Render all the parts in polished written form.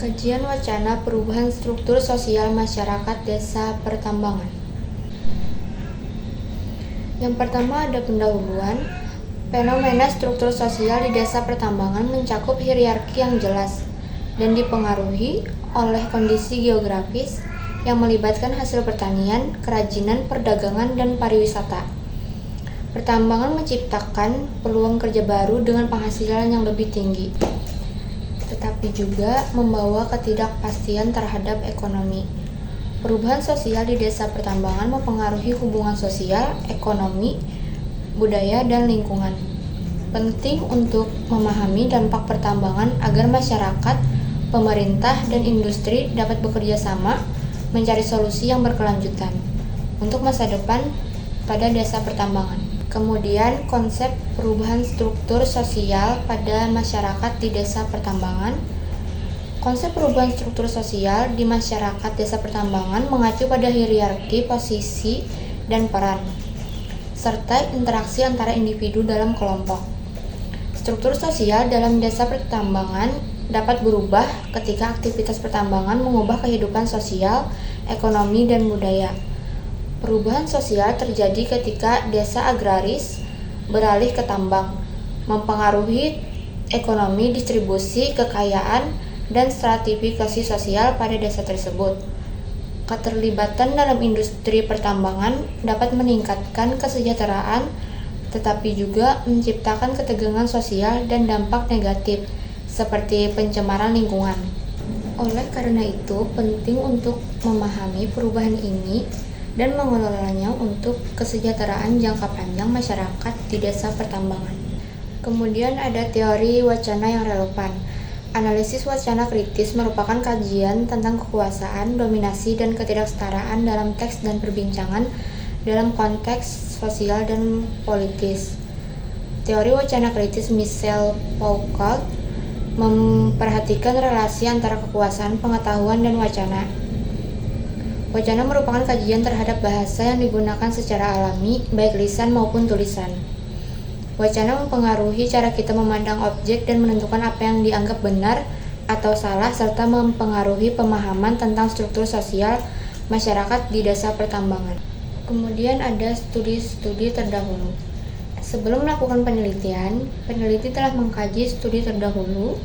Kajian wacana perubahan struktur sosial masyarakat desa pertambangan. Yang pertama ada pendahuluan. Fenomena struktur sosial di desa pertambangan mencakup hierarki yang jelas dan dipengaruhi oleh kondisi geografis yang melibatkan hasil pertanian, kerajinan, perdagangan, dan pariwisata. Pertambangan menciptakan peluang kerja baru dengan penghasilan yang lebih tinggi, tetapi juga membawa ketidakpastian terhadap ekonomi. Perubahan sosial di desa pertambangan mempengaruhi hubungan sosial, ekonomi, budaya, dan lingkungan. Penting untuk memahami dampak pertambangan agar masyarakat, pemerintah, dan industri dapat bekerja sama mencari solusi yang berkelanjutan untuk masa depan pada desa pertambangan. Kemudian, konsep perubahan struktur sosial pada masyarakat di desa pertambangan. Konsep perubahan struktur sosial di masyarakat desa pertambangan mengacu pada hierarki posisi dan peran, serta interaksi antara individu dalam kelompok. Struktur sosial dalam desa pertambangan dapat berubah ketika aktivitas pertambangan mengubah kehidupan sosial, ekonomi, dan budaya. Perubahan sosial terjadi ketika desa agraris beralih ke tambang, mempengaruhi ekonomi, distribusi, kekayaan, dan stratifikasi sosial pada desa tersebut. Keterlibatan dalam industri pertambangan dapat meningkatkan kesejahteraan, tetapi juga menciptakan ketegangan sosial dan dampak negatif, seperti pencemaran lingkungan. Oleh karena itu, penting untuk memahami perubahan ini dan mengelolanya untuk kesejahteraan jangka panjang masyarakat di desa pertambangan. Kemudian ada teori wacana yang relevan. Analisis wacana kritis merupakan kajian tentang kekuasaan, dominasi, dan ketidaksetaraan dalam teks dan perbincangan dalam konteks sosial dan politis. Teori wacana kritis Michel Foucault memperhatikan relasi antara kekuasaan, pengetahuan, dan wacana. Wacana merupakan kajian terhadap bahasa yang digunakan secara alami, baik lisan maupun tulisan. Wacana mempengaruhi cara kita memandang objek dan menentukan apa yang dianggap benar atau salah, serta mempengaruhi pemahaman tentang struktur sosial masyarakat di desa pertambangan. Kemudian ada studi-studi terdahulu. Sebelum melakukan penelitian, peneliti telah mengkaji studi terdahulu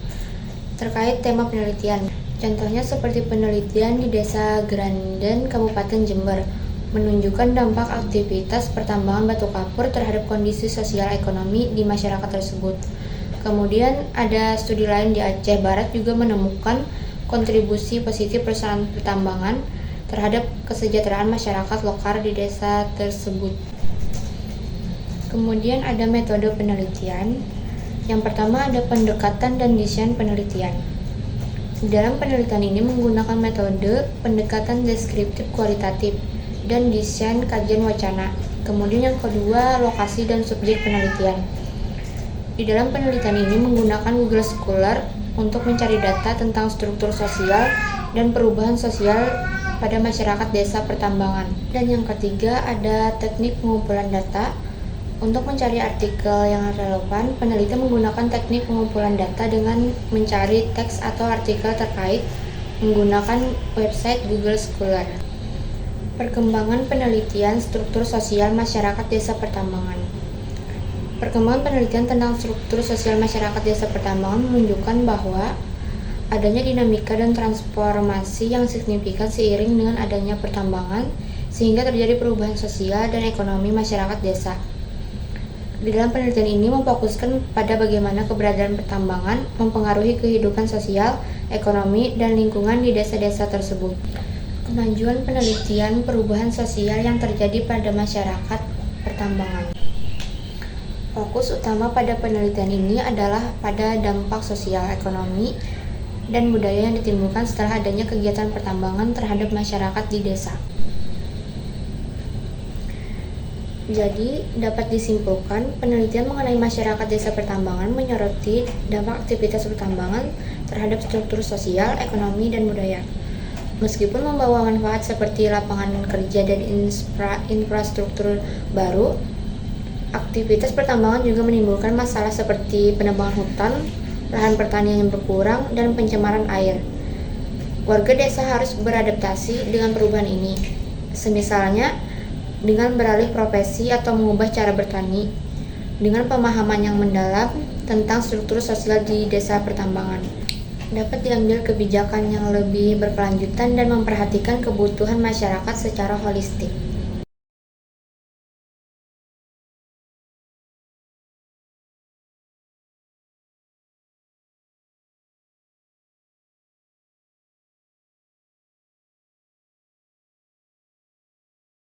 terkait tema penelitian. Contohnya seperti penelitian di Desa Granden, Kabupaten Jember, menunjukkan dampak aktivitas pertambangan batu kapur terhadap kondisi sosial ekonomi di masyarakat tersebut. Kemudian ada studi lain di Aceh Barat juga menemukan kontribusi positif perusahaan pertambangan terhadap kesejahteraan masyarakat lokal di desa tersebut. Kemudian ada metode penelitian. Yang pertama ada pendekatan dan desain penelitian. Dalam penelitian ini menggunakan metode pendekatan deskriptif kualitatif dan desain kajian wacana. Kemudian yang kedua, lokasi dan subjek penelitian. Di dalam penelitian ini menggunakan Google Scholar untuk mencari data tentang struktur sosial dan perubahan sosial pada masyarakat desa pertambangan. Dan yang ketiga ada teknik pengumpulan data. Untuk mencari artikel yang relevan, peneliti menggunakan teknik pengumpulan data dengan mencari teks atau artikel terkait menggunakan website Google Scholar. Perkembangan penelitian struktur sosial masyarakat desa pertambangan. Perkembangan penelitian tentang struktur sosial masyarakat desa pertambangan menunjukkan bahwa adanya dinamika dan transformasi yang signifikan seiring dengan adanya pertambangan, sehingga terjadi perubahan sosial dan ekonomi masyarakat desa. Di dalam penelitian ini memfokuskan pada bagaimana keberadaan pertambangan mempengaruhi kehidupan sosial, ekonomi, dan lingkungan di desa-desa tersebut. Kemajuan penelitian perubahan sosial yang terjadi pada masyarakat pertambangan. Fokus utama pada penelitian ini adalah pada dampak sosial, ekonomi, dan budaya yang ditimbulkan setelah adanya kegiatan pertambangan terhadap masyarakat di desa. Jadi, dapat disimpulkan, penelitian mengenai masyarakat desa pertambangan menyoroti dampak aktivitas pertambangan terhadap struktur sosial, ekonomi, dan budaya. Meskipun membawa manfaat seperti lapangan kerja dan infrastruktur baru, aktivitas pertambangan juga menimbulkan masalah seperti penebangan hutan, lahan pertanian yang berkurang, dan pencemaran air. Warga desa harus beradaptasi dengan perubahan ini, semisalnya dengan beralih profesi atau mengubah cara bertani, dengan pemahaman yang mendalam tentang struktur sosial di desa pertambangan. Dapat diambil kebijakan yang lebih berkelanjutan dan memperhatikan kebutuhan masyarakat secara holistik.